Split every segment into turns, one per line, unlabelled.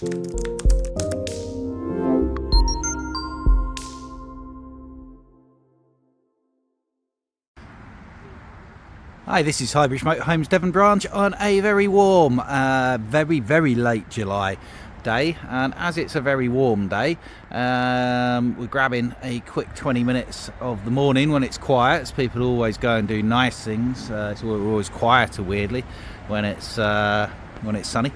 Hi, this is Highbridge Motorhomes Devon branch on a very warm, very late July day, and as it's a very warm day, we're grabbing a quick 20 minutes of the morning when it's quiet, as people always go and do nice things. We're always quieter, weirdly, when it's sunny.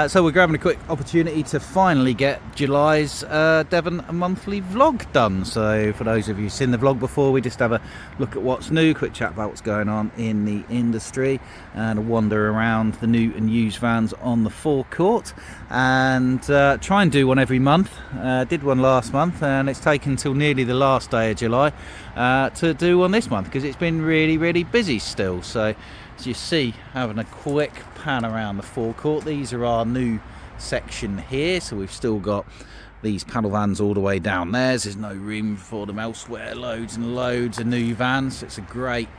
So we're grabbing a quick opportunity to finally get July's Devon monthly vlog done. So for those of you who've seen the vlog before, we just have a look at what's new, quick chat about what's going on in the industry, and a wander around the new and used vans on the forecourt, and try and do one every month. Did one last month, and it's taken till nearly the last day of July to do one this month, because it's been really busy still. So as you see, having a quick pan around the forecourt, these are our new section here. So we've still got these panel vans all the way down there. There's no room for them elsewhere. Loads and loads of new vans. It's a great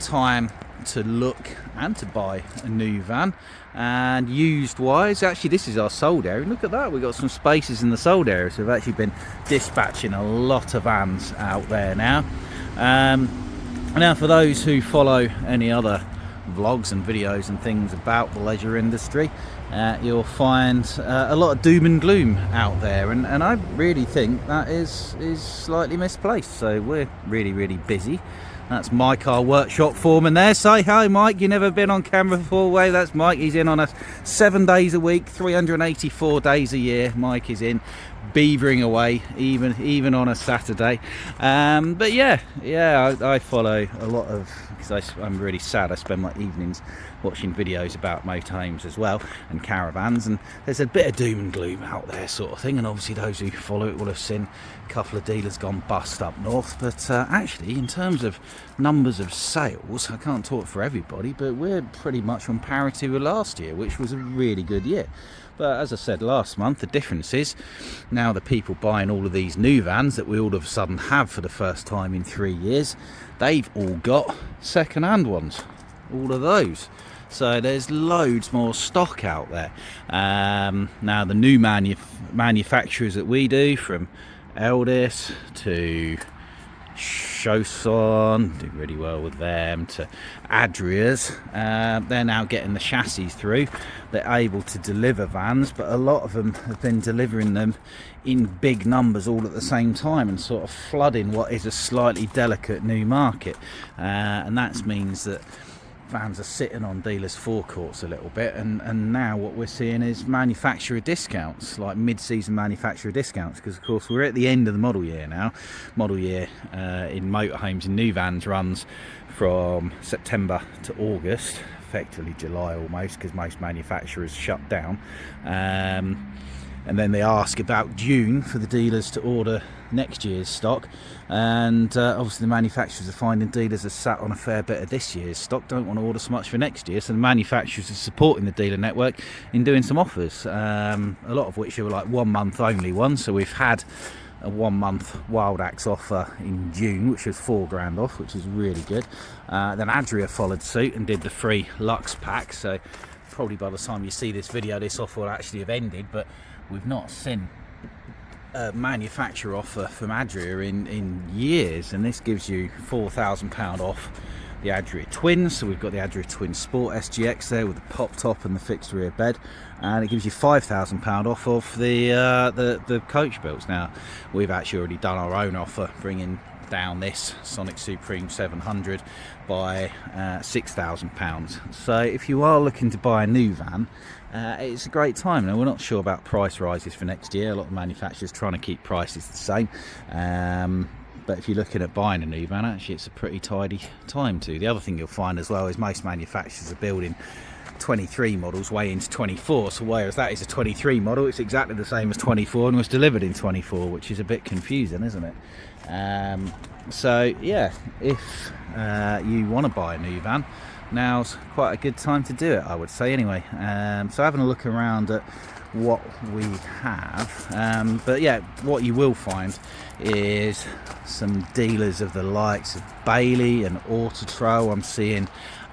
time to look and to buy a new van. And used wise, actually this is our sold area. Look at that, we've got some spaces in the sold area, so we've actually been dispatching a lot of vans out there now. Now for those who follow any other vlogs and videos and things about the leisure industry, you'll find a lot of doom and gloom out there, and I really think that is slightly misplaced. So we're really busy. That's Mike, our workshop foreman there. Say hi, Mike. You've never been on camera before. Well, that's Mike. He's in on us 7 days a week, 384 days a year. Mike is in, beavering away, even on a Saturday. But yeah, I follow a lot of, because I'm really sad. I spend my evenings watching videos about motorhomes as well, and caravans, and there's a bit of doom and gloom out there, sort of thing. And obviously those who follow it will have seen a couple of dealers gone bust up north. But actually, in terms of numbers of sales, I can't talk for everybody, but we're pretty much on parity with last year, which was a really good year. But as I said last month, the difference is now the people buying all of these new vans that we all of a sudden have for the first time in 3 years, they've all got second-hand ones, all of those. So there's loads more stock out there. Now the new manufacturers that we do, from Eldis to Choson, do really well with them, to Adria's, they're now getting the chassis through. They're able to deliver vans, but a lot of them have been delivering them in big numbers all at the same time, and sort of flooding what is a slightly delicate new market, and that means that vans are sitting on dealers' forecourts a little bit, and now what we're seeing is manufacturer discounts, like mid-season manufacturer discounts, because of course we're at the end of the model year now. Model year in motorhomes and new vans runs from September to August, effectively July almost, because most manufacturers shut down, and then they ask about June for the dealers to order next year's stock, and obviously the manufacturers are finding dealers are sat on a fair bit of this year's stock, don't want to order so much for next year, so the manufacturers are supporting the dealer network in doing some offers, a lot of which are like 1 month only ones. So we've had a 1 month Wild Axe offer in June, which was £4 off, which is really good. Then Adria followed suit and did the free Lux pack, so probably by the time you see this video this offer will actually have ended, but we've not seen a manufacturer offer from Adria in years, and this gives you £4,000 off the Adria Twins. So we've got the Adria Twin Sport SGX there with the pop top and the fixed rear bed, and it gives you £5,000 off of the coach builds. Now we've actually already done our own offer, bringing down this Sonic Supreme 700 by £6,000. So if you are looking to buy a new van, it's a great time. Now we're not sure about price rises for next year. A lot of manufacturers trying to keep prices the same, but if you're looking at buying a new van, actually it's a pretty tidy time too. The other thing you'll find as well is most manufacturers are building 23 models way into 24, so whereas that is a 23 model, it's exactly the same as 24 and was delivered in 24, which is a bit confusing, isn't it? So yeah, if you want to buy a new van, now's quite a good time to do it, I would say anyway. So having a look around at what we have, but yeah, what you will find is some dealers of the likes of Bailey and Autotro. I'm seeing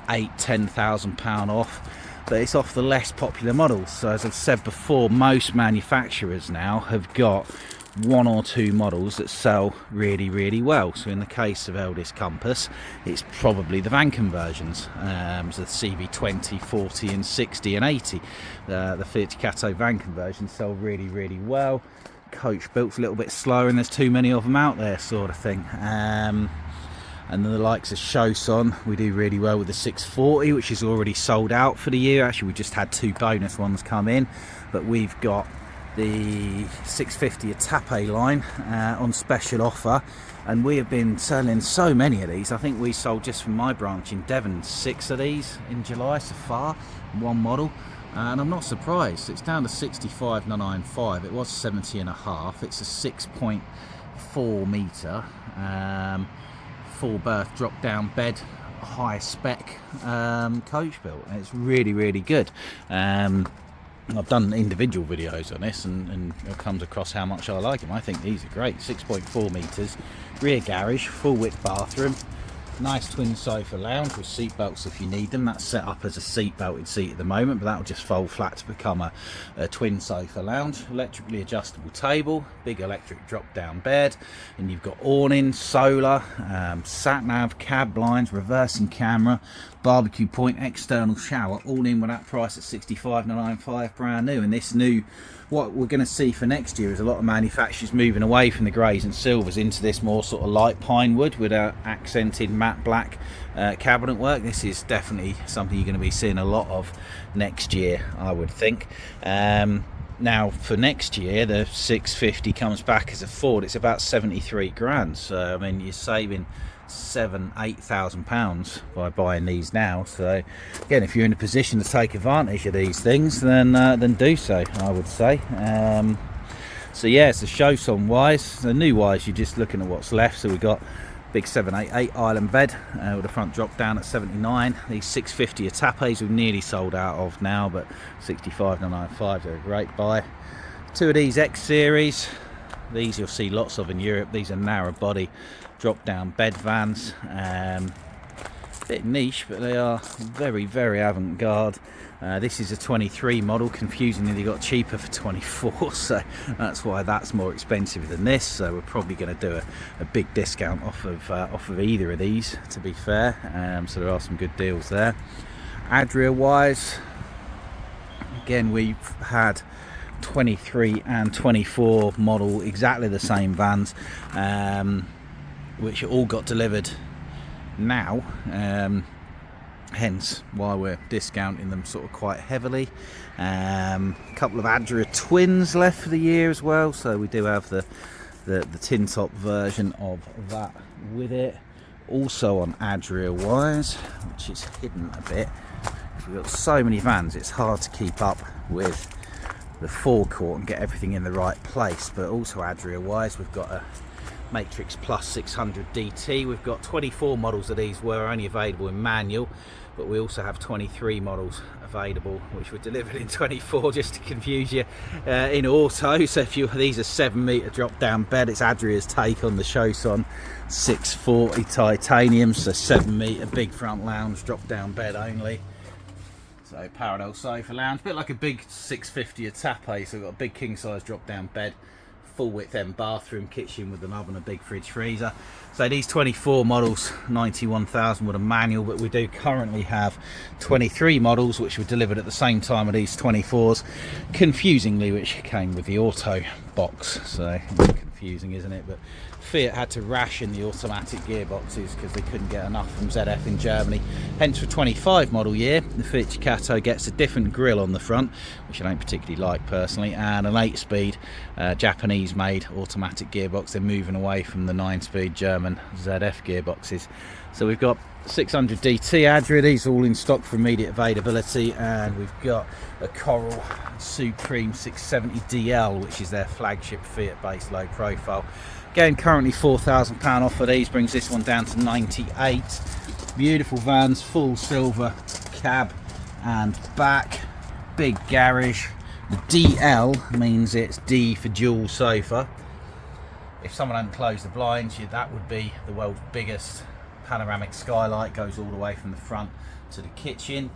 £8,000-10,000 off but it's off the less popular models. So as I've said before, most manufacturers now have got one or two models that sell really, really well. So in the case of Eldest Compass, it's probably the van conversions, so the CV20, 40 and 60 and 80. The Fiat Ducato van conversions sell really, really well. Coach built's a little bit slower and there's too many of them out there, sort of thing. And then the likes of Chausson, we do really well with the 640, which is already sold out for the year. Actually, we just had 2 bonus ones come in, but we've got the 650 Etape line on special offer, and we have been selling so many of these. I think we sold, just from my branch in Devon, 6 of these in July so far, one model, and I'm not surprised. It's down to 65,995. It was 70.5. It's a 6.4 metre full berth drop down bed, high spec coach built, and it's really, really good. I've done individual videos on this, and it comes across how much I like them. I think these are great. 6.4 metres, rear garage, full width bathroom, nice twin sofa lounge with seat belts if you need them. That's set up as a seat belted seat at the moment, but that'll just fold flat to become a twin sofa lounge. Electrically adjustable table, big electric drop down bed, and you've got awnings, solar, sat nav, cab blinds, reversing camera, barbecue point, external shower, all in with that price at 65,995 brand new. And this new, what we're going to see for next year is a lot of manufacturers moving away from the greys and silvers into this more sort of light pine wood with our accented matte black cabinet work. This is definitely something you're going to be seeing a lot of next year, I would think. Now for next year, the 650 comes back as a Ford. It's about 73 grand. So I mean, you're saving £8,000 by buying these now. So again, if you're in a position to take advantage of these things, then do so, I would say. So yeah, it's a Chausson wise. The new wise, you're just looking at what's left. So we've got big 788 island bed with a front drop down at 79. These 650 Etapes we've nearly sold out of now, but 65,995 they're a great buy. 2 of these X series, these you'll see lots of in Europe. These are narrow body drop down bed vans, bit niche, but they are very, very avant-garde. This is a 23 model. Confusingly, they got cheaper for 24, so that's why that's more expensive than this. So we're probably going to do a big discount off of either of these, to be fair. So there are some good deals there. Adria wise, again, we've had 23 and 24 model, exactly the same vans, which all got delivered now, hence why we're discounting them sort of quite heavily. A couple of Adria twins left for the year as well, so we do have the tin top version of that with it. Also on Adria wise, which is hidden a bit, we've got so many vans, it's hard to keep up with the forecourt and get everything in the right place. But also Adria wise, we've got a Matrix Plus 600 DT. We've got 24 models of these were only available in manual, but we also have 23 models available which were delivered in 24, just to confuse you, in auto. So if these are 7 metre drop down bed, it's Adria's take on the Chausson 640 titanium, so 7 metre big front lounge drop down bed only. So parallel sofa lounge, a bit like a big 650 Etape. So we've got a big king size drop down bed, full width end bathroom, kitchen with an oven, a big fridge freezer. So these 24 models, 91,000 with a manual, but we do currently have 23 models which were delivered at the same time of these 24s, confusingly, which came with the auto box. So it's confusing, isn't it? But Fiat had to ration the automatic gearboxes because they couldn't get enough from ZF in Germany. Hence for 25 model year, the Fiat Ducato gets a different grille on the front, which I don't particularly like personally, and an 8-speed Japanese made automatic gearbox. They're moving away from the 9-speed German ZF gearboxes. So we've got 600 DT Adria, these are all in stock for immediate availability, and we've got a Coral Supreme 670 DL, which is their flagship Fiat based low profile. Again, currently £4,000 off of these, brings this one down to 98. Beautiful vans, full silver cab and back, big garage. The DL means it's D for dual sofa. If someone hadn't closed the blinds, that would be the world's biggest panoramic skylight, goes all the way from the front to the kitchen.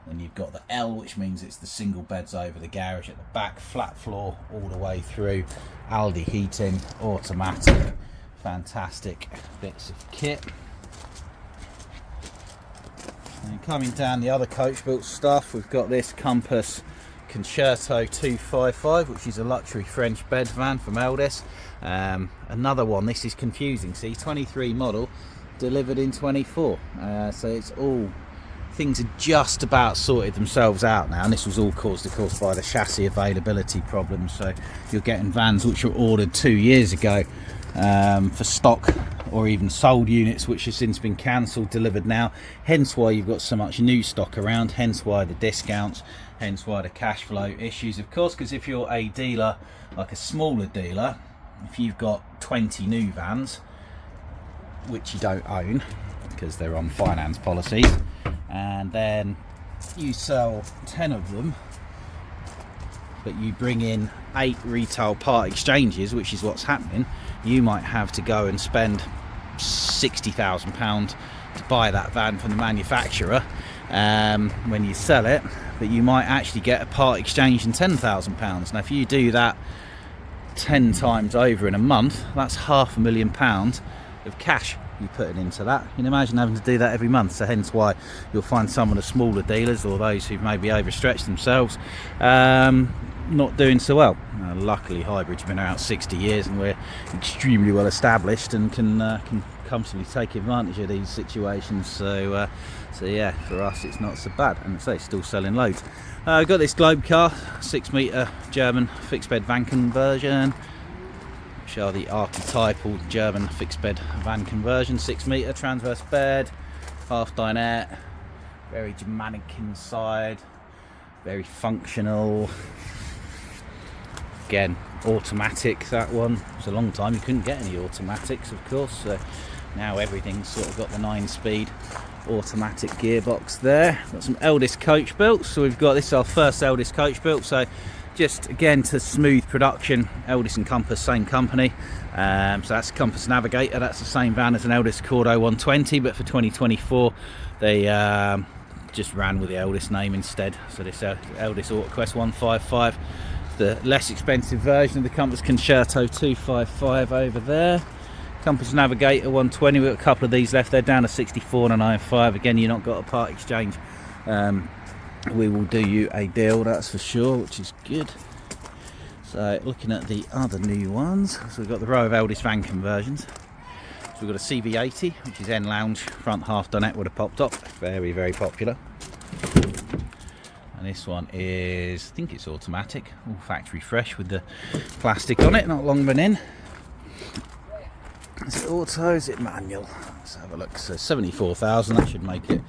Then you've got the L, which means it's the single beds over the garage at the back, flat floor all the way through, Aldi heating, automatic, fantastic bits of kit. And coming down the other coach built stuff, we've got this Compass Concerto 255, which is a luxury French bed van from Eldis. Another one, this is confusing, see, 23 model, delivered in 24, so it's all, things are just about sorted themselves out now, and this was all caused, of course, by the chassis availability problems. So you're getting vans which were ordered 2 years ago for stock, or even sold units which have since been cancelled, delivered now, hence why you've got so much new stock around, hence why the discounts, hence why the cash flow issues, of course, because if you're a dealer, like a smaller dealer, if you've got 20 new vans which you don't own because they're on finance policies, and then you sell 10 of them, but you bring in 8 retail part exchanges, which is what's happening, you might have to go and spend £60,000 to buy that van from the manufacturer when you sell it, but you might actually get a part exchange in £10,000. Now if you do that 10 times over in a month, that's £500,000 of cash you putting into that. You can imagine having to do that every month, so hence why you'll find some of the smaller dealers, or those who've maybe overstretched themselves, not doing so well. Luckily Highbridge have been around 60 years and we're extremely well established and can comfortably take advantage of these situations, so yeah, for us it's not so bad, and it's still selling loads. I've got this Globe car, 6 metre German fixed bed van conversion, which are the archetypal German fixed bed van conversion. 6 metre transverse bed, half dinette, very Germanic inside, very functional. Again, automatic, that one. It was a long time you couldn't get any automatics, of course, so now everything's sort of got the 9-speed automatic gearbox there. Got some Eldis coach built, so we've got this, our first Eldis coach built, so just again to smooth production, Eldis and Compass, same company. So that's Compass Navigator, that's the same van as an Eldis Cordo 120, but for 2024 they just ran with the Eldis name instead. So this Eldis AutoQuest 155, the less expensive version of the Compass Concerto 255 over there. Compass Navigator 120, we've got a couple of these left, they're down to 64,995. Again, you've not got a part exchange, we will do you a deal, that's for sure, which is good. So looking at the other new ones, so we've got the row of Eldis van conversions. So we've got a CV80, which is N lounge, front half dinette with a pop top, very, very popular. And this one is, I think it's automatic, all factory fresh with the plastic on it, not long been in. Is it auto, is it manual? Let's have a look. So 74,000, that should make it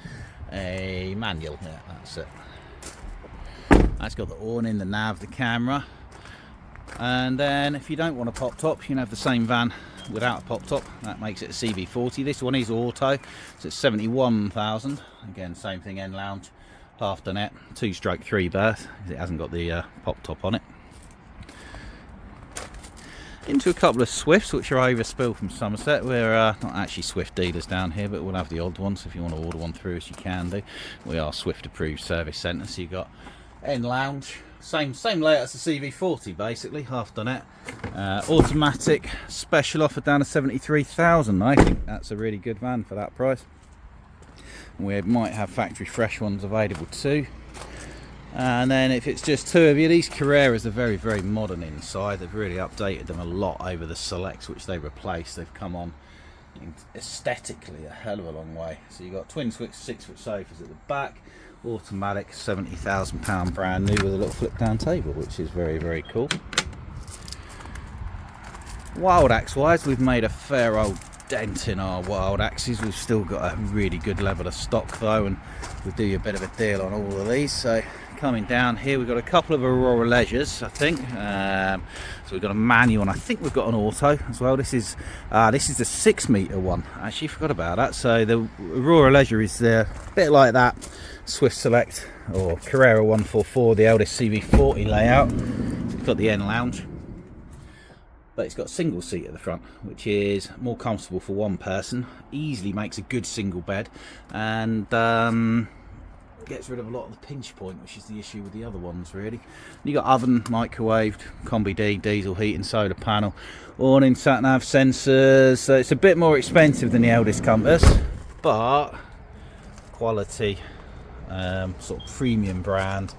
a manual. Yeah, that's it. That's got the awning, the nav, the camera. And then if you don't want a pop top, you can have the same van without a pop top. That makes it a CV40. This one is auto, so it's 71,000. Again, same thing, N lounge, half dinette, 2/3 berth. It hasn't got the pop top on it. Into a couple of Swifts, which are overspill from Somerset. We're not actually Swift dealers down here, but we'll have the odd ones. If you want to order one through us, you can do. We are Swift approved service centre, so you've got N lounge, same layout as the CV40 basically, half dinette, automatic, special offer down to 73,000. I think that's a really good van for that price. We might have factory fresh ones available too. And then if it's just 2 of you, these Carreras are very, very modern inside. They've really updated them a lot over the Selects, which they replaced. They've come on aesthetically a hell of a long way. So you've got twin 6-foot sofas at the back, automatic, £70,000 brand new with a little flip down table, which is very, very cool. Wild axe wise, we've made a fair old dent in our wild axes. We've still got a really good level of stock though, and we'll do you a bit of a deal on all of these. So coming down here, we've got a couple of Aurora Leisures, I think. So we've got a manual, and I think we've got an auto as well. This is the 6 metre one. I actually forgot about that. So the Aurora Leisure is a bit like that Swift Select or Carrera 144, the Eldis CV40 layout. It's got the N lounge, but it's got a single seat at the front, which is more comfortable for one person, easily makes a good single bed, and gets rid of a lot of the pinch point, which is the issue with the other ones really. You got oven, microwaved, Combi D, diesel heating, solar panel, awning, sat nav sensors. So it's a bit more expensive than the eldest Compass, but quality, sort of premium brand,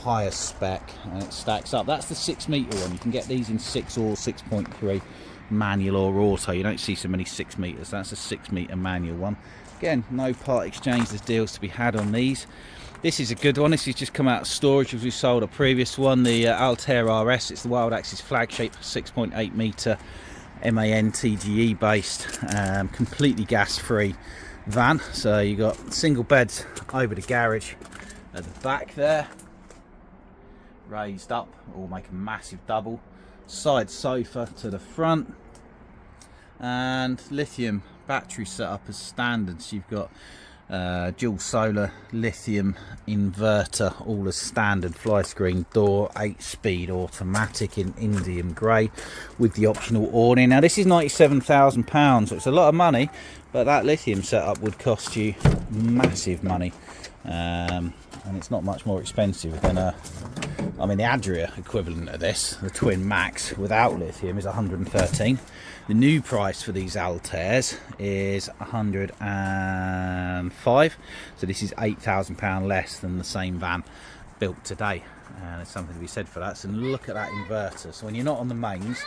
higher spec, and it stacks up. That's the 6 metre one. You can get these in 6 or 6.3 manual or auto. You don't see so many 6 metres. That's a 6 metre manual one. Again, no part exchange. There's deals to be had on these. This is a good one. This has just come out of storage as we sold a previous one, the Altair RS. It's the Wild Axis flagship, 6.8 metre MAN TGE based, completely gas free van. So you got single beds over the garage at the back there, raised up, or make a massive double. Side sofa to the front, and lithium battery setup as standard. So you've got dual solar lithium inverter, all as standard. Fly screen door, 8-speed automatic in Indian grey with the optional awning. Now this is £97,000, so it's a lot of money, but that lithium setup would cost you massive money, and it's not much more expensive than I mean the Adria equivalent of this, the Twin Max without lithium, is 113. The new price for these Altairs is 105, so this is £8,000 less than the same van built today, and there's something to be said for that. So look at that inverter. So when you're not on the mains,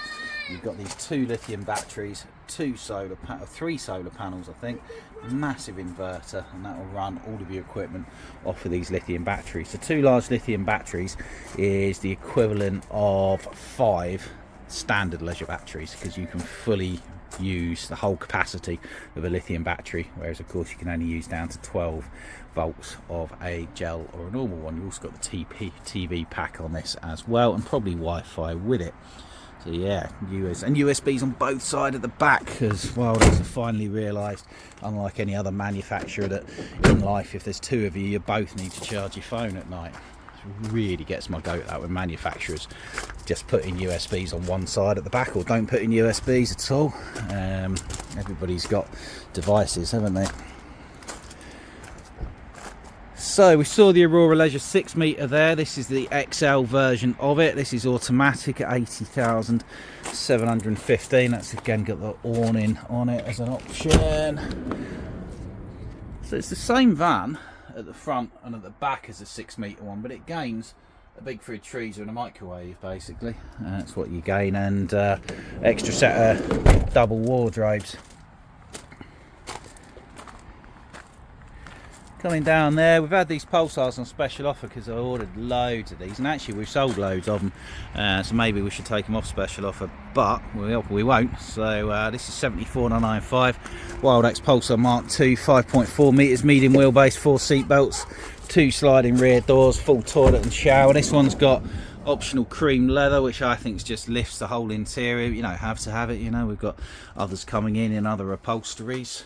you've got these 2 lithium batteries, 3 solar panels I think, massive inverter, and that will run all of your equipment off of these lithium batteries. So 2 large lithium batteries is the equivalent of 5 standard leisure batteries, because you can fully use the whole capacity of a lithium battery, whereas of course you can only use down to 12 volts of a gel or a normal one. You also got the TV pack on this as well, and probably Wi-Fi with it. So yeah, USBs on both sides at the back, because Wilders have finally realised, unlike any other manufacturer, that in life if there's 2 of you, you both need to charge your phone at night. It really gets my goat that when manufacturers just put in USBs on one side at the back, or don't put in USBs at all. Everybody's got devices, haven't they? So we saw the Aurora Leisure 6 metre there. This is the XL version of it. This is automatic at 80,715. That's again got the awning on it as an option. So it's the same van at the front and at the back as a 6 metre one, but it gains a big fridge freezer and a microwave basically. That's what you gain, and extra set of double wardrobes. Coming down there, we've had these Pulsars on special offer because I ordered loads of these, and actually we've sold loads of them, so maybe we should take them off special offer, but we won't. So this is 74,995 Wild X Pulsar Mark II, 5.4 metres, medium wheelbase, 4 seat belts, 2 sliding rear doors, full toilet and shower. This one's got optional cream leather, which I think just lifts the whole interior. You know, have to have it. You know, we've got others coming in other upholsteries.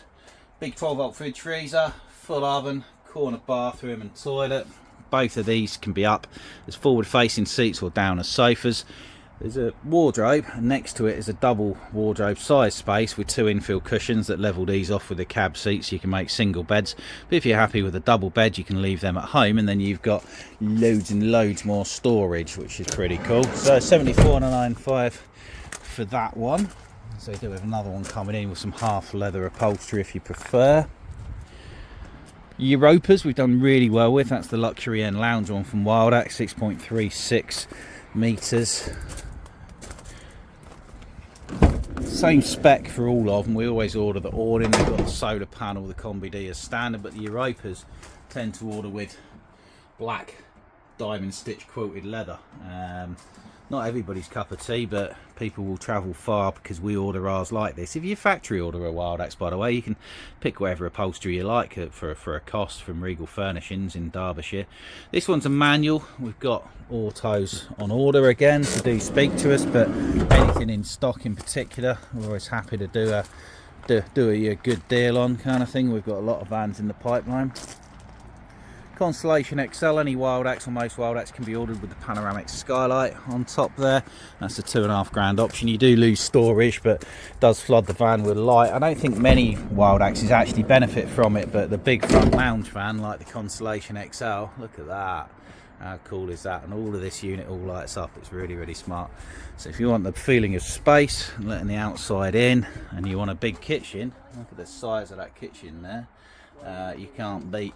Big 12-volt fridge freezer, full oven, corner bathroom and toilet. Both of these can be up as forward facing seats or down as sofas. There's a wardrobe, and next to it is a double wardrobe size space with 2 infill cushions that level these off with the cab seats. You can make single beds, but if you're happy with a double bed you can leave them at home, and then you've got loads and loads more storage, which is pretty cool. So 74,995 for that one. So we do have another one coming in with some half leather upholstery if you prefer. Europas we've done really well with. That's the luxury end lounge one from Wildax, 6.36 metres. Same spec for all of them. We always order the awning. They've got the solar panel, the Combi D as standard, but the Europas tend to order with black diamond stitch quilted leather. Not everybody's cup of tea, but people will travel far because we order ours like this. If you factory order a Wild Axe, by the way, you can pick whatever upholstery you like for a cost from Regal Furnishings in Derbyshire. This one's a manual. We've got autos on order again, so do speak to us, but anything in stock in particular, we're always happy to do a good deal on kind of thing. We've got a lot of vans in the pipeline. Constellation XL, any Wildax or most Wildax can be ordered with the panoramic skylight on top there. That's a £2,500 option. You do lose storage, but it does flood the van with light. I don't think many Wildaxes actually benefit from it, but the big front lounge van like the Constellation XL, look at that. How cool is that? And all of this unit all lights up. It's really, really smart. So if you want the feeling of space and letting the outside in, and you want a big kitchen, look at the size of that kitchen there. You can't beat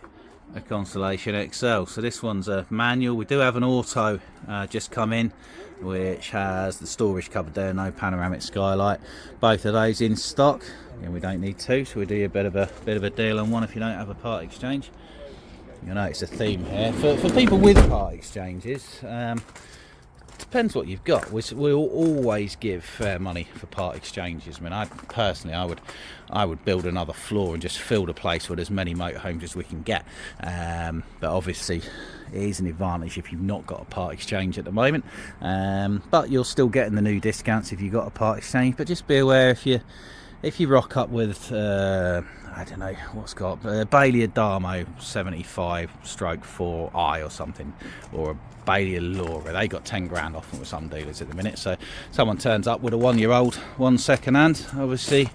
a Constellation XL. So this one's a manual. We do have an auto just come in, which has the storage cupboard there, no panoramic skylight. Both of those in stock, and we don't need two, so we do a bit of a deal on one if you don't have a part exchange. You'll notice a theme here for people with part exchanges. Depends what you've got. We'll always give fair money for part exchanges. I mean, I would build another floor and just fill the place with as many motorhomes as we can get. But obviously, it is an advantage if you've not got a part exchange at the moment. But you're still getting the new discounts if you've got a part exchange. But just be aware if you rock up with I don't know what's got Bailey Adamo 75/4i or something, or a Bailey Laura, they got 10 grand off with some dealers at the minute. So someone turns up with a 1-year-old, one second hand, obviously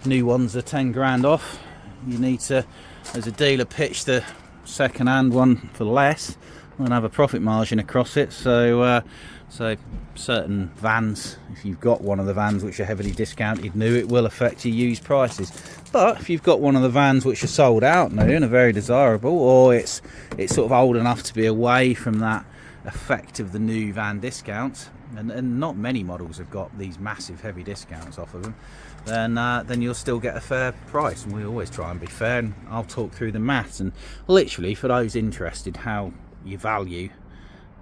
new ones are 10 grand off. You need to, as a dealer, pitch the second hand one for less and have a profit margin across it. So certain vans, if you've got one of the vans which are heavily discounted new, it will affect your used prices. But if you've got one of the vans which are sold out new and are very desirable, or it's sort of old enough to be away from that effect of the new van discounts, and not many models have got these massive heavy discounts off of them, then you'll still get a fair price. And we always try and be fair, and I'll talk through the maths, and literally for those interested how you value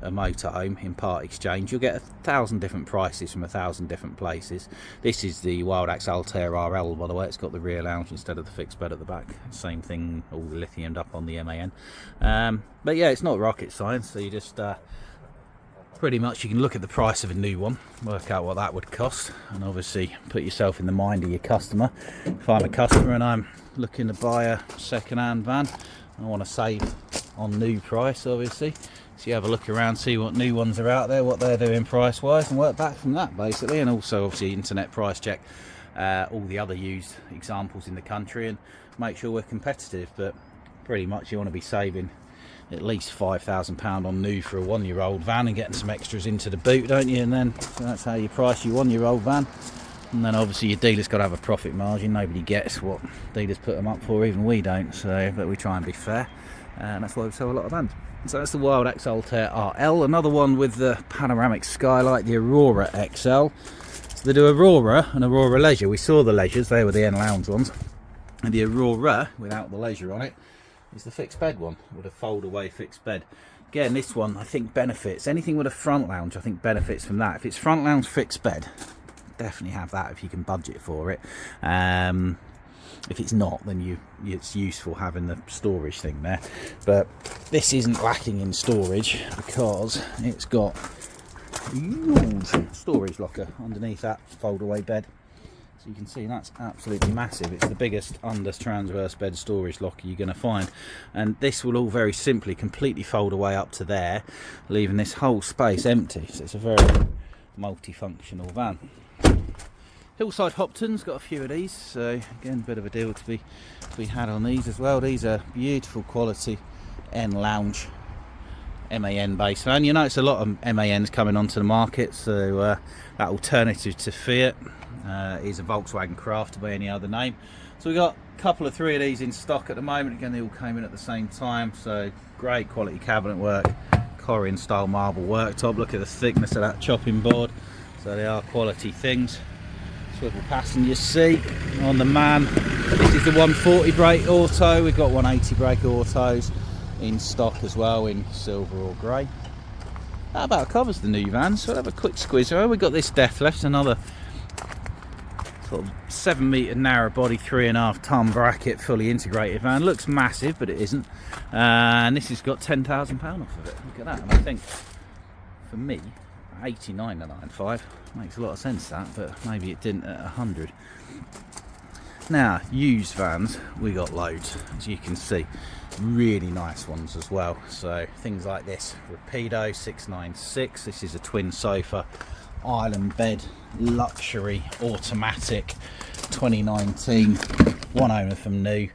a motorhome in part exchange, you'll get 1,000 different prices from 1,000 different places. This is the Wildax Altair RL, by the way. It's got the rear lounge instead of the fixed bed at the back. Same thing, all lithiumed up on the MAN. But yeah, it's not rocket science. So you just pretty much, you can look at the price of a new one, work out what that would cost, and obviously put yourself in the mind of your customer. If I'm a customer and I'm looking to buy a second-hand van, I want to save on new price, obviously. So you have a look around, see what new ones are out there, what they're doing price wise, and work back from that basically. And also obviously internet price check all the other used examples in the country and make sure we're competitive. But pretty much you want to be saving at least £5,000 on new for a 1-year-old van and getting some extras into the boot, don't you? And then so that's how you price your 1-year-old van. And then obviously your dealer's got to have a profit margin. Nobody gets what dealers put them up for, even we don't. So, but we try and be fair, and that's why we sell a lot of vans. So that's the Wildax Altair RL. Another one with the panoramic skylight, the Aurora XL. So they do Aurora and Aurora Leisure. We saw the Leisures, they were the N lounge ones. And the Aurora, without the Leisure on it, is the fixed bed one, with a fold away fixed bed. Again, this one I think benefits, anything with a front lounge I think benefits from that. If it's front lounge fixed bed, definitely have that if you can budget for it. If it's not, then it's useful having the storage thing there. But this isn't lacking in storage because it's got a huge storage locker underneath that fold-away bed. So you can see that's absolutely massive. It's the biggest under transverse bed storage locker you're going to find. And this will all very simply completely fold away up to there, leaving this whole space empty. So it's a very multifunctional van. Hillside Hopton's got a few of these, so again a bit of a deal to be had on these as well. These are beautiful quality N lounge MAN base van. You know, it's a lot of MANs coming onto the market, so that alternative to Fiat is a Volkswagen Craft by any other name. So we've got a couple of 3 of these in stock at the moment. Again, they all came in at the same time, so great quality cabinet work, Korean style marble worktop. Look at the thickness of that chopping board. So they are quality things. Swivel passenger seat on the MAN. This is the 140 brake auto. We've got 180 brake autos in stock as well in silver or grey. That about covers the new van, so we'll have a quick squeeze around. We've got this Death Left, another sort of 7 metre narrow body, 3.5 tonne bracket, fully integrated van. Looks massive, but it isn't. And this has got £10,000 off of it. Look at that. And I think for me, 89,995 makes a lot of sense, that, but maybe it didn't at 100. Now, used vans, we got loads, as you can see. really nice ones as well. So things like this Rapido 696, this is a twin sofa island bed, luxury automatic 2019, one owner from new.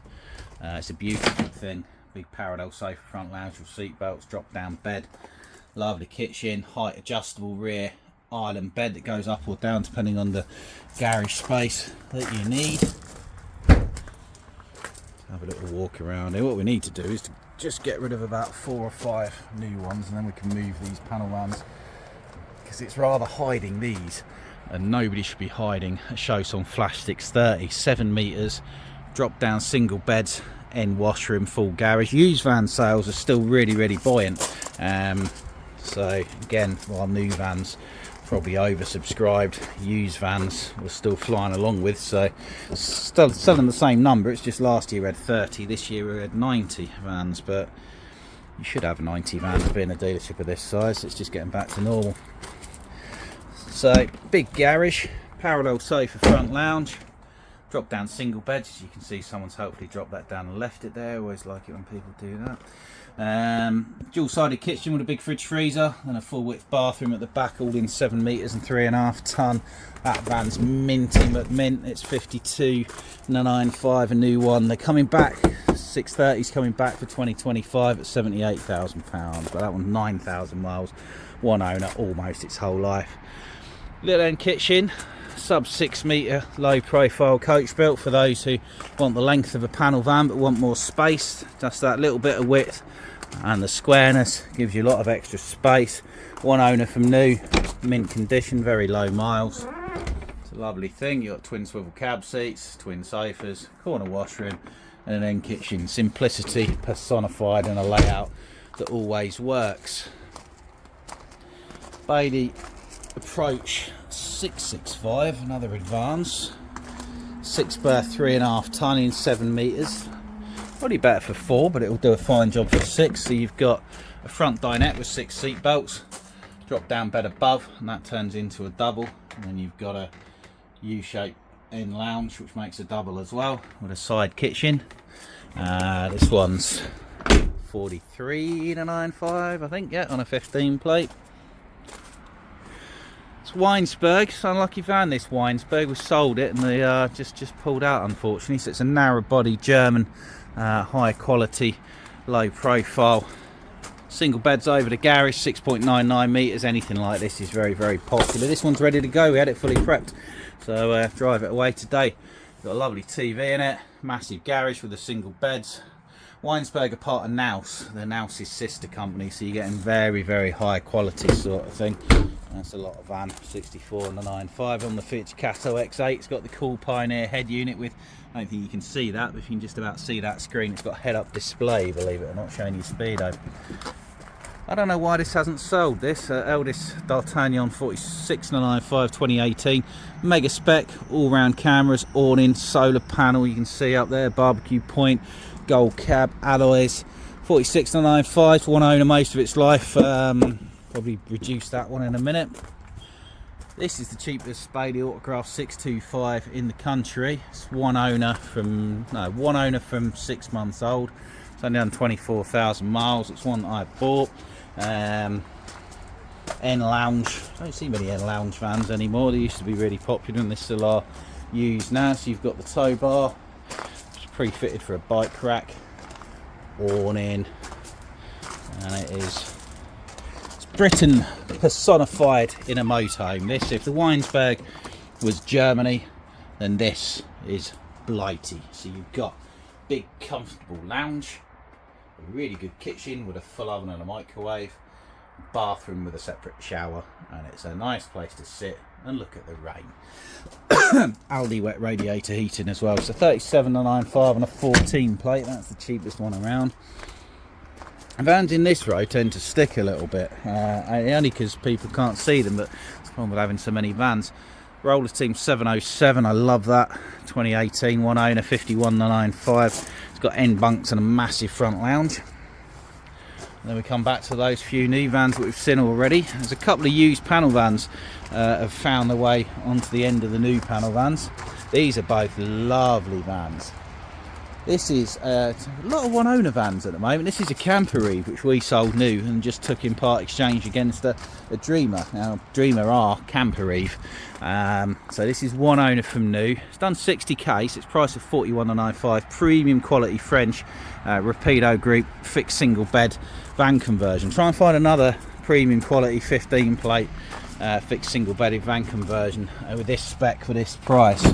It's a beautiful thing, big parallel sofa, front lounge with seat belts, drop down bed, lovely kitchen, height adjustable rear island bed that goes up or down depending on the garage space that you need. Have a little walk around here. What we need to do is to just get rid of about 4 or 5 new ones, and then we can move these panel vans, because it's rather hiding these, and nobody should be hiding a Showson Flash 630, 7 metres, drop down single beds, end washroom, full garage. Used van sales are still really buoyant, so again, while new vans probably oversubscribed, used vans we're still flying along with. So still selling the same number, it's just last year we had 30, this year we had 90 vans, but you should have 90 vans being a dealership of this size. It's just getting back to normal. So big garage, parallel sofa, front lounge, drop down single beds. As you can see, someone's hopefully dropped that down and left it there. Always like it when people do that. Dual sided kitchen with a big fridge freezer and a full width bathroom at the back, all in 7 metres and 3.5 tonne. That van's minty McMint. It's 52,995, a new one. They're coming back, 630's coming back for 2025 at £78,000, but that one's 9,000 miles, one owner, almost its whole life. Little end kitchen, sub 6 metre low profile coach built for those who want the length of a panel van but want more space. Just that little bit of width and the squareness gives you a lot of extra space. One owner from new, mint condition, very low miles. It's a lovely thing. You've got twin swivel cab seats, twin sofas, corner washroom and an end kitchen. Simplicity personified in a layout that always works. Bailey Approach 665, another Advance, 6 berth, 3.5 tonne in 7 metres. Probably better for 4, but it'll do a fine job for 6. So you've got a front dinette with 6 seat belts, drop down bed above, and that turns into a double. And then you've got a U-shaped end lounge, which makes a double as well, with a side kitchen. This one's 43,995, I think, yeah, on a 15 plate. It's Weinsberg. It's an unlucky van, this Weinsberg. We sold it and they just pulled out, unfortunately. So it's a narrow body German, high quality, low profile. Single beds over the garage, 6.99 metres. Anything like this is very popular. This one's ready to go. We had it fully prepped, so drive it away today. Got a lovely TV in it, massive garage with the single beds. Weinsberg are part of Naus. They're Naus's sister company, so you're getting very high quality sort of thing. That's a lot of van. 64,995 on the Fitch Cato X8. It's got the cool Pioneer head unit with, I don't think you can see that, but if you can just about see that screen, it's got head-up display, believe it or not, showing you speedo. I don't know why this hasn't sold. This Eldest D'Artagnan 46,995 2018. Mega spec, all-round cameras, awning, solar panel. You can see up there, barbecue point, gold cab, alloys. 46,995, one owner most of its life. Probably reduce that one in a minute. This is the cheapest Bailey Autograph 625 in the country. It's one owner from 6 months old. It's only done 24,000 miles. It's one that I bought. N lounge. I don't see many N lounge vans anymore. They used to be really popular and they still are used now. So you've got the tow bar, it's pre-fitted for a bike rack, awning, and it is Britain personified in a motorhome. This, if the Weinsberg was Germany, then this is Blighty. So you've got big comfortable lounge, a really good kitchen with a full oven and a microwave, bathroom with a separate shower, and it's a nice place to sit and look at the rain. Aldi wet radiator heating as well. So 37,995 on a 14 plate. That's the cheapest one around. Vans in this row tend to stick a little bit, only because people can't see them, but it's the problem with having so many vans. Roller Team 707, I love that. 2018, one owner, 51,995. It's got end bunks and a massive front lounge. And then we come back to those few new vans that we've seen already. There's a couple of used panel vans have found their way onto the end of the new panel vans. These are both lovely vans. This is a lot of one owner vans at the moment. This is a Camper Eve which we sold new and just took in part exchange against a Dreamer. Now Dreamer are Camper Eve, so this is one owner from new. It's done 60k, so it's priced at 41,995. Premium quality French Rapido Group fixed single bed van conversion. Try and find another premium quality 15 plate fixed single bedded van conversion with this spec for this price.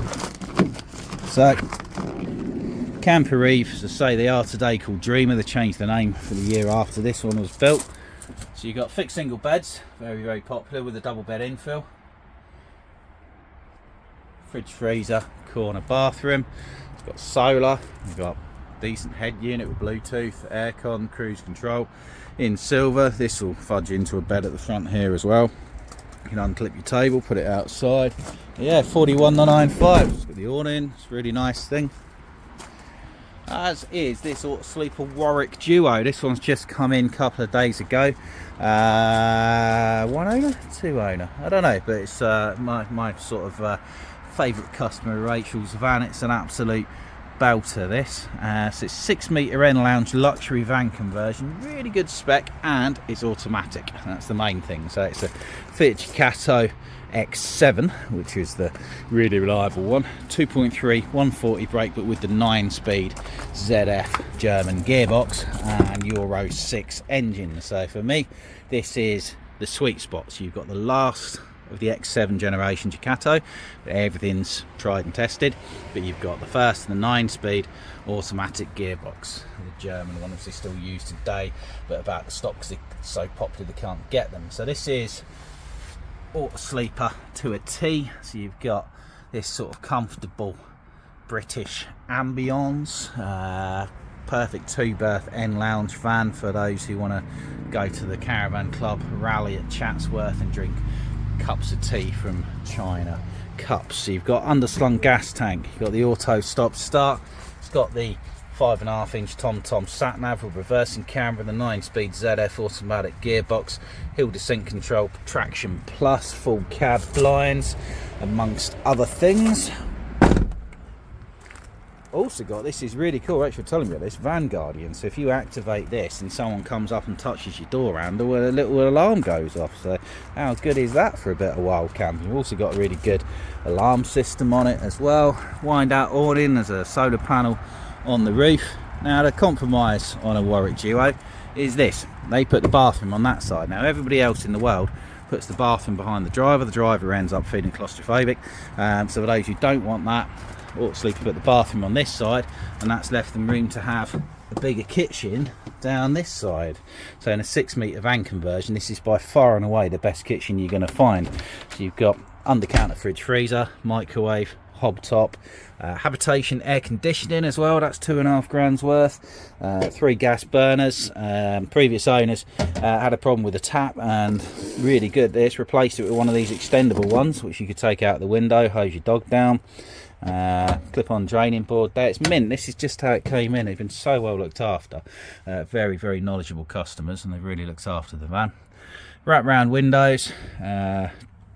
So Camper Eve, as I say, they are today called Dreamer. They changed the name for the year after this one was built. So you've got fixed single beds, very, very popular, with a double bed infill. Fridge, freezer, corner bathroom. It's got solar. You've got decent head unit with Bluetooth, aircon, cruise control. In silver, this will fudge into a bed at the front here as well. You can unclip your table, put it outside. Yeah, 41,995. It's got the awning. It's a really nice thing. As is this Auto Sleeper Warwick Duo. This one's just come in a couple of days ago. One owner? Two owner? I don't know, but it's my sort of favourite customer, Rachel's van. It's an absolute belter, this. So it's 6 metre end lounge luxury van conversion. Really good spec, and it's automatic. That's the main thing. So it's a Fiat Ducato X7, which is the really reliable one. 2.3, 140 brake, but with the 9-speed ZF German gearbox and Euro 6 engine. So for me, this is the sweet spot. So you've got the last of the X7 generation Ducato, everything's tried and tested, but you've got the first and the 9-speed automatic gearbox. The German one obviously still used today, but about the stock because it's so popular they can't get them. So this is Auto Sleeper to a T. So you've got this sort of comfortable British ambience, perfect 2-berth end lounge van for those who want to go to the caravan club rally at Chatsworth and drink cups of tea from China cups. So you've got underslung gas tank, you've got the auto stop start, it's got the 5.5-inch TomTom sat nav with reversing camera, the 9-speed ZF automatic gearbox, hill descent control, traction plus, full cab blinds, amongst other things. Also got, this is really cool, Rachel telling me about this, Van Guardian. So if you activate this and someone comes up and touches your door handle, a little alarm goes off. So how good is that for a bit of wild camping? You've also got a really good alarm system on it as well. Wind out awning, there's a solar panel on the roof. Now the compromise on a Warwick Duo is this: they put the bathroom on that side. Now everybody else in the world puts the bathroom behind the driver ends up feeling claustrophobic. So for those who don't want that, Auto Sleeper put the bathroom on this side, and that's left them room to have a bigger kitchen down this side. So in a 6 metre van conversion, this is by far and away the best kitchen you're going to find. So you've got under counter fridge, freezer, microwave, hob top, habitation air conditioning as well, that's 2.5 grand's worth, 3 gas burners. Previous owners had a problem with the tap, and really good, this replaced it with one of these extendable ones which you could take out the window, hose your dog down. Clip-on draining board there. It's mint. This is just how it came in. They've been so well looked after. Very, very knowledgeable customers, and they've really looked after the van. Wrap round windows,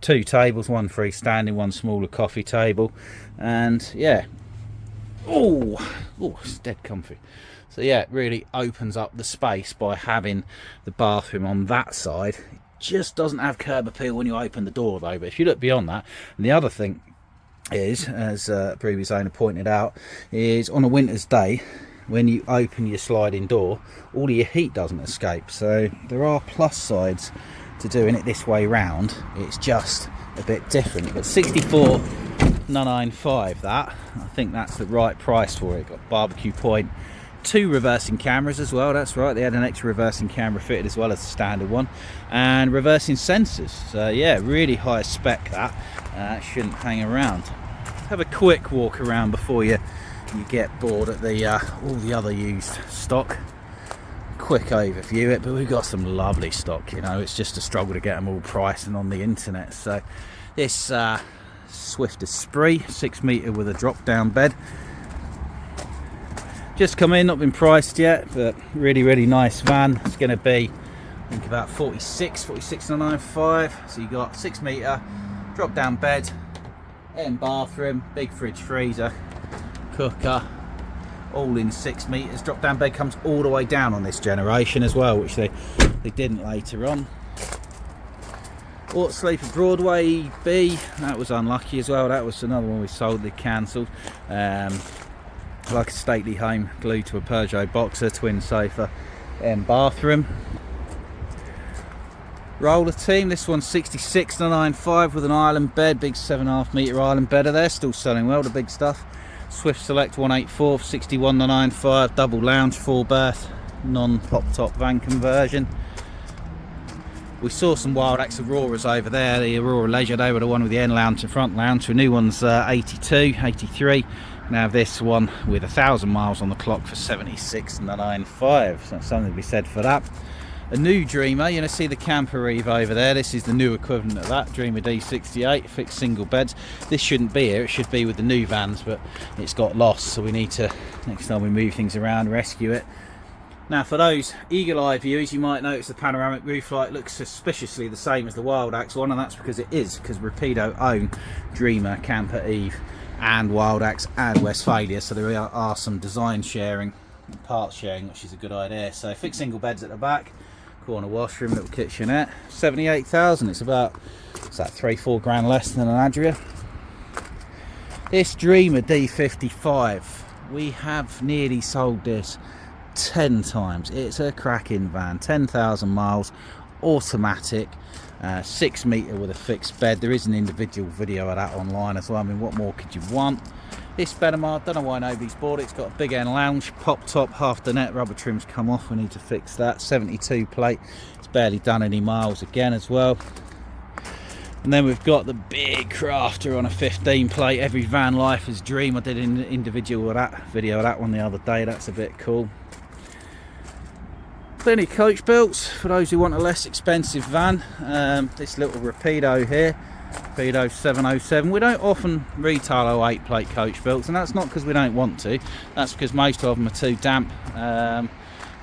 2 tables, one freestanding, one smaller coffee table, and yeah, oh, it's dead comfy. So yeah, it really opens up the space by having the bathroom on that side. It just doesn't have curb appeal when you open the door though, but if you look beyond that, and the other thing is, as a previous owner pointed out, is on a winter's day when you open your sliding door, all of your heat doesn't escape. So there are plus sides to doing it this way round. It's just a bit different. But 64,995, that, I think that's the right price for it. Got barbecue point, 2 reversing cameras as well, that's right, they had an extra reversing camera fitted as well as the standard one, and reversing sensors. So yeah, really high spec that. Shouldn't hang around. Have a quick walk around before you get bored at the all the other used stock. Quick overview it, but we've got some lovely stock, you know, it's just a struggle to get them all pricing on the internet. So this Swift Esprit, 6 metre with a drop down bed, just come in, not been priced yet, but really, really nice van. It's going to be, I think, about 46,995. So you got 6 metre drop down bed, end bathroom, big fridge freezer, cooker, all in 6 metres. Drop down bed comes all the way down on this generation as well, which they didn't later on. Auto Sleeper Broadway B, that was unlucky as well. That was another one we sold, they cancelled. Like a stately home glued to a Peugeot Boxer, twin sofa and bathroom. Roller team, this one's 66,995 with an island bed, big 7.5 metre island bed. They're still selling well, the big stuff. Swift Select 184 for 61,995, double lounge, 4 berth, non-pop top van conversion. We saw some Wild Axe Auroras over there, the Aurora Leisure. They were the one with the end lounge and front lounge. The new one's 82, 83. Now this one with 1,000 miles on the clock for 76,995. So that's something to be said for that. A new Dreamer, you know, see the Camper Eve over there. This is the new equivalent of that, Dreamer D68, fixed single beds. This shouldn't be here, it should be with the new vans, but it's got lost, so we need to, next time we move things around, rescue it. Now for those eagle-eye viewers, you might notice the panoramic roof light looks suspiciously the same as the Wild Axe one, and that's because it is, because Rapido own Dreamer, Camper Eve and Wild Axe and Westphalia, so there are some design sharing and parts sharing, which is a good idea. So fixed single beds at the back, corner washroom, little kitchenette, 78,000. It's about, what's that, 3-4 grand less than an Adria. This Dreamer D55, we have nearly sold this 10 times. It's a cracking van, 10,000 miles, automatic, 6 metre with a fixed bed. There is an individual video of that online as well. I mean, what more could you want? This Benamar, don't know why nobody's bought it. It's got a big end lounge, pop top, half the net, rubber trim's come off, we need to fix that. 72 plate, it's barely done any miles again as well. And then we've got the big Crafter on a 15 plate. Every van life is dream. I did an individual of that video of that one the other day. That's a bit cool. Plenty of coach builds for those who want a less expensive van. This little Rapido here, Rapido 707. We don't often retail our 8 plate coach builds, and that's not because we don't want to. That's because most of them are too damp.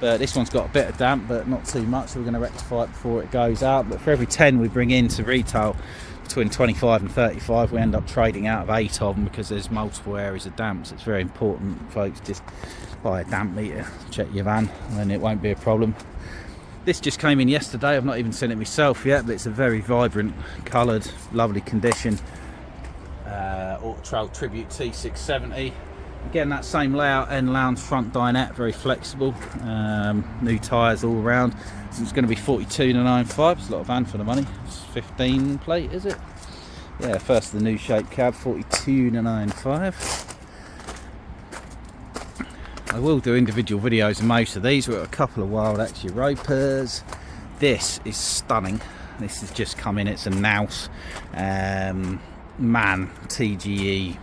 But this one's got a bit of damp, but not too much, so we're going to rectify it before it goes out. But for every 10 we bring in to retail between 25 and 35, we end up trading out of 8 of them because there's multiple areas of damp. So it's very important, folks, just buy a damp meter, check your van, and then it won't be a problem. This just came in yesterday. I've not even seen it myself yet, but it's a very vibrant coloured, lovely condition Auto Trail Tribute T670. Again, that same layout, end lounge, front dinette, very flexible. New tyres all around. So it's going to be 42,995. It's a lot of van for the money. It's 15 plate, is it? Yeah, first the new shape cab, 42,995. I will do individual videos of most of these. We've got a couple of Wild Axe Europas. This is stunning. This has just come in. It's a Naus MAN TGE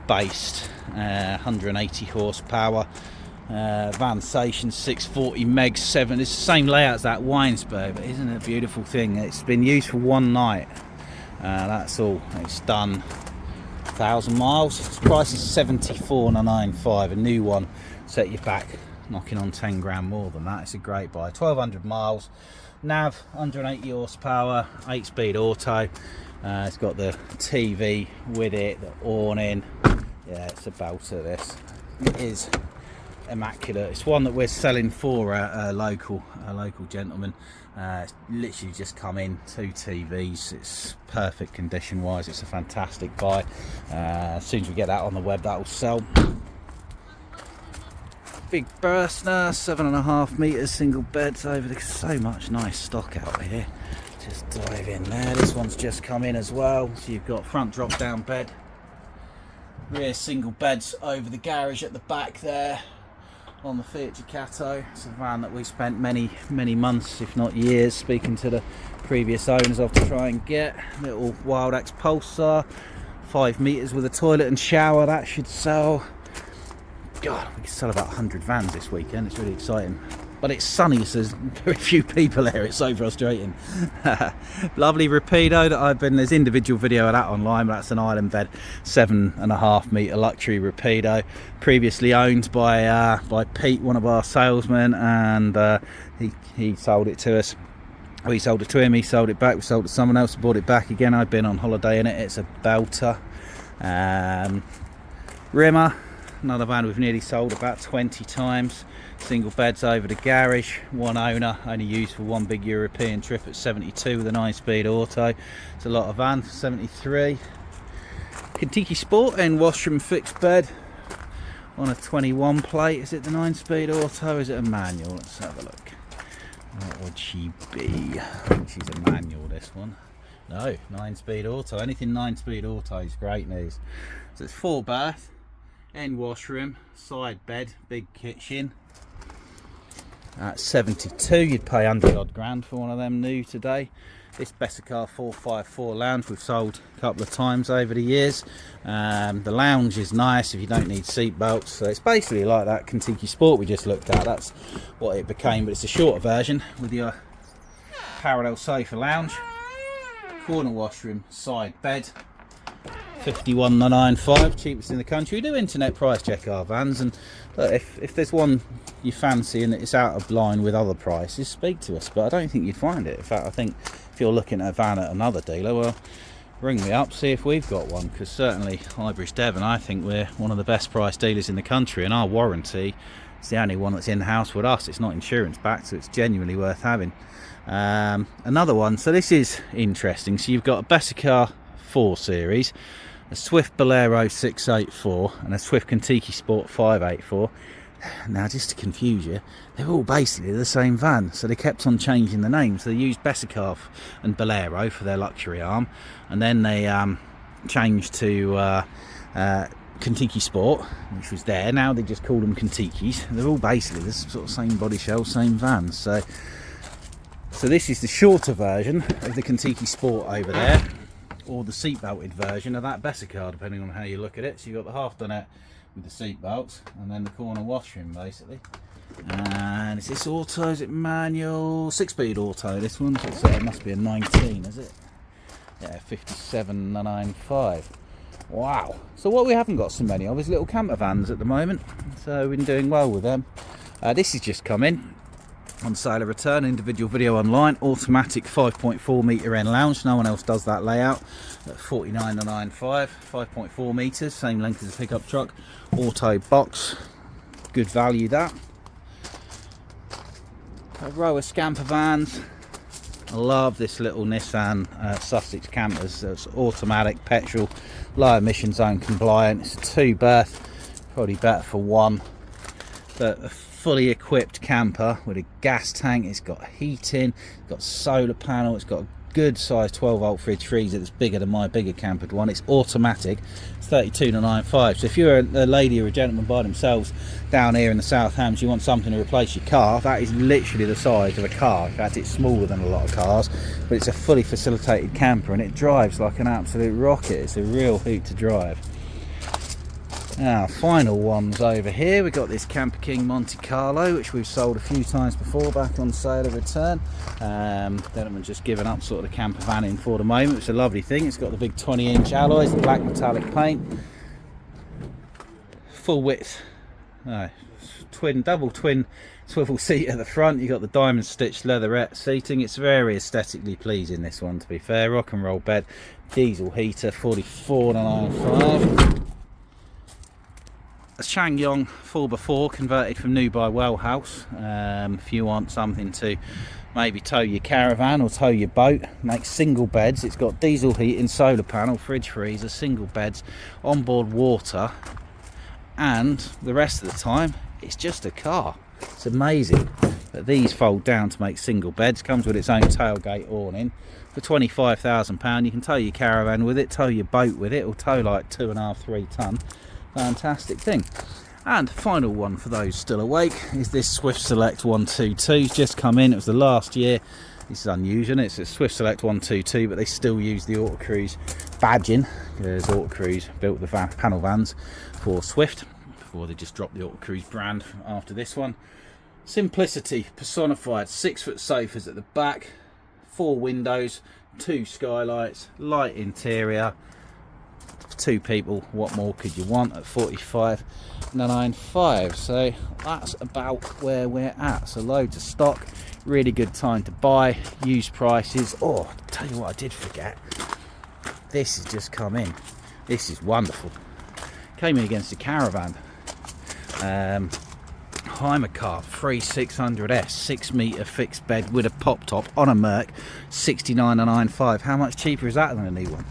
based, 180 horsepower, Van Station 640 meg 7. It's the same layout as that Weinsberg, but isn't it a beautiful thing? It's been used for one night. That's all. It's done 1,000 miles. Its price is 74,995. A new one set you back knocking on 10 grand more than that. It's a great buy. 1,200 miles, nav, 180 horsepower, 8-speed auto. It's got the TV with it, the awning. Yeah, it's a belter, this. It is immaculate. It's one that we're selling for a local gentleman. It's literally just come in, 2 TVs. It's perfect condition wise. It's a fantastic buy. As soon as we get that on the web, that will sell. Big Burstner, 7.5 metres, single beds over there. So much nice stock out here. Just dive in there. This one's just come in as well. So you've got front drop down bed, rear single beds over the garage at the back there on the Fiat Ducato. It's a van that we spent many months, if not years, speaking to the previous owners of to try and get. Little Wild Axe Pulsar, 5 metres with a toilet and shower. That should sell. God, we could sell about 100 vans this weekend. It's really exciting. But it's sunny, so there's very few people here. It's so frustrating. Lovely Rapido that I've been, there's individual video of that online, but that's an island bed, 7.5 metre luxury Rapido, previously owned by Pete, one of our salesmen, and he sold it to us. We sold it to him, he sold it back, we sold it to someone else, bought it back again. I've been on holiday in it. It's a belter. Rimmer, another van we've nearly sold about 20 times. Single beds over the garage, one owner, only used for one big European trip at 72 with a 9-speed auto. It's a lot of van for 73. Kentucky Sport and washroom fixed bed on a 21 plate. Is it the 9-speed auto? Is it a manual? Let's have a look. What would she be? I think she's a manual, this one. No, 9-speed auto. Anything 9-speed auto is great news. So it's 4 bath, end washroom, side bed, big kitchen. At 72, you'd pay 100 odd grand for one of them new today. This Bessacar 454 lounge we've sold a couple of times over the years. The lounge is nice if you don't need seat belts. So it's basically like that Kentucky Sport we just looked at. That's what it became, but it's a shorter version with your parallel sofa lounge, corner washroom, side bed. 51,995, cheapest in the country. We do internet price check our vans, and look, if there's one you fancy and it's out of line with other prices, speak to us, but I don't think you'd find it. In fact, I think if you're looking at a van at another dealer, well, ring me up, see if we've got one, because certainly Highbridge Devon, I think we're one of the best price dealers in the country, and our warranty is the only one that's in-house with us. It's not insurance backed, so it's genuinely worth having. Another one, so this is interesting. So you've got a Bessacar 4 Series, a Swift Bolero 684 and a Swift Kentucky Sport 584. Now, just to confuse you, they're all basically the same van, so they kept on changing the names. So they used Bessacar and Bolero for their luxury arm, and then they changed to Kentucky Sport, which was there. Now they just call them Kentuckys. They're all basically the sort of same body shell, same vans. So this is the shorter version of the Kentucky Sport over there, or the seat belted version of that Bessacar, depending on how you look at it. So you've got the half donette with the seat belts, and then the corner washroom basically. And is this auto? Is it manual? 6-speed auto, this one. So it must be a 19, is it? Yeah, 57,995. Wow. So what we haven't got so many of is little camper vans at the moment. So we've been doing well with them. This has just come in. On sale or return, individual video online, automatic 5.4 metre end lounge. No one else does that layout. At 49,995, 5.4 metres, same length as a pickup truck. Auto box, good value that. A row of scamper vans. I love this little Nissan Sussex campers. It's automatic, petrol, low emission zone compliant. It's a 2-berth, probably better for one. But a fully equipped camper with a gas tank. It's got heating, it's got solar panel, it's got a good size 12-volt fridge freezer that's bigger than my bigger campered one. It's automatic. It's 32,995. So if you're a lady or a gentleman by themselves down here in the South Hams, you want something to replace your car, that is literally the size of a car. In fact, it's smaller than a lot of cars, but it's a fully facilitated camper, and it drives like an absolute rocket. It's a real hoot to drive. Now, final ones over here. We've got this Camper King Monte Carlo, which we've sold a few times before, back on sale or return. Gentleman just given up sort of the camper van in for the moment. It's a lovely thing. It's got the big 20-inch alloys, the black metallic paint, full width, double twin swivel seat at the front. You've got the diamond stitched leatherette seating. It's very aesthetically pleasing, this one, to be fair. Rock and roll bed, diesel heater, 44,995. A Shangyong 4x4 converted from new by Wellhouse. If you want something to maybe tow your caravan or tow your boat, makes single beds. It's got diesel heating, solar panel, fridge freezer, single beds, onboard water, and the rest of the time it's just a car. It's amazing. But these fold down to make single beds. Comes with its own tailgate awning. For £25,000 you can tow your caravan with it, tow your boat with it, or tow like 2.5–3 tonne. Fantastic thing. And final one for those still awake is this Swift Select 122. It's just come in. It was the last year. This is unusual. It's a Swift Select 122, but they still use the Auto Cruise badging, because Auto Cruise built the panel vans for Swift before they just dropped the Auto Cruise brand after this one. Simplicity personified. 6-foot sofas at the back, 4 windows, 2 skylights, light interior. 2 people, what more could you want at 45,995? So that's about where we're at. So loads of stock, really good time to buy, used prices. Oh, I'll tell you what I did forget, this has just come in. This is wonderful. Came in against a caravan. Hymercar 3600S 6-metre fixed bed with a pop top on a Merc, 69,995. How much cheaper is that than a new one?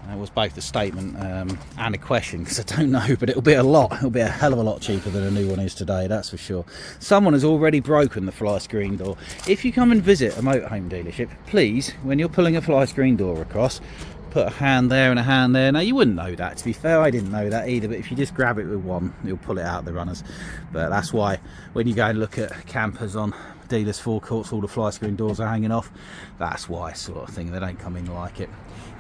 That was both a statement and a question, because I don't know, but it'll be a lot. It'll be a hell of a lot cheaper than a new one is today, that's for sure. Someone has already broken the fly screen door. If you come and visit a motorhome dealership, please, when you're pulling a fly screen door across, put a hand there and a hand there. Now, you wouldn't know that, to be fair. I didn't know that either, but if you just grab it with one, you'll pull it out the runners. But that's why when you go and look at campers on dealers' forecourts, all the fly screen doors are hanging off. That's why, sort of thing. They don't come in like it.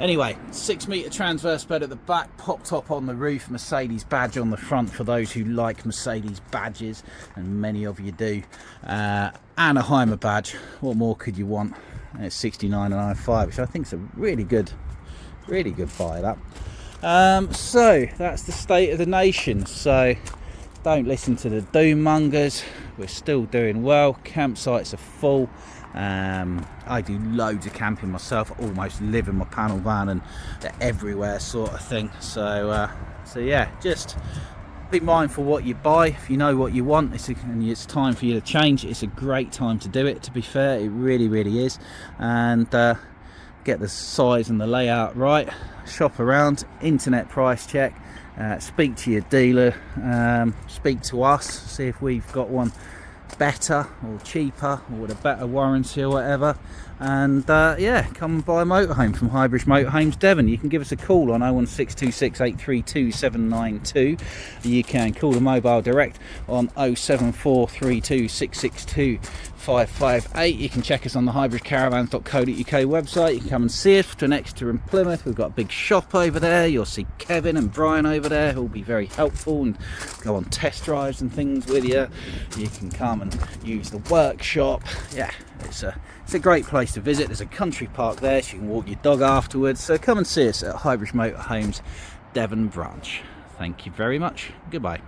Anyway, 6-metre transverse bed at the back, pop top on the roof, Mercedes badge on the front for those who like Mercedes badges, and many of you do, and a Hymer badge. What more could you want? And it's 69,995, which I think is a really good buy, that. So that's the state of the nation. So don't listen to the doom mongers. We're still doing well. Campsites are full. I do loads of camping myself. I almost live in my panel van and they're everywhere, sort of thing. So yeah, just be mindful what you buy. If you know what you want, and it's time for you to change, it's a great time to do it. To be fair, it really is. And get the size and the layout right. Shop around, internet price check. Speak to your dealer. Speak to us. See if we've got one better or cheaper or with a better warranty or whatever. And yeah, come and buy a motorhome from Highbridge Motorhomes Devon. You can give us a call on 01626 832 792. You can call the mobile direct on 07432 662 558. You can check us on the highbridgecaravans.co.uk website. You can come and see us to an Exeter and Plymouth. We've got a big shop over there. You'll see Kevin and Brian over there who'll be very helpful and go on test drives and things with you. You can come and use the workshop. Yeah, it's a great place to visit. There's a country park there, so you can walk your dog afterwards. So come and see us at Highbridge Motorhomes Devon branch. Thank you very much. Goodbye.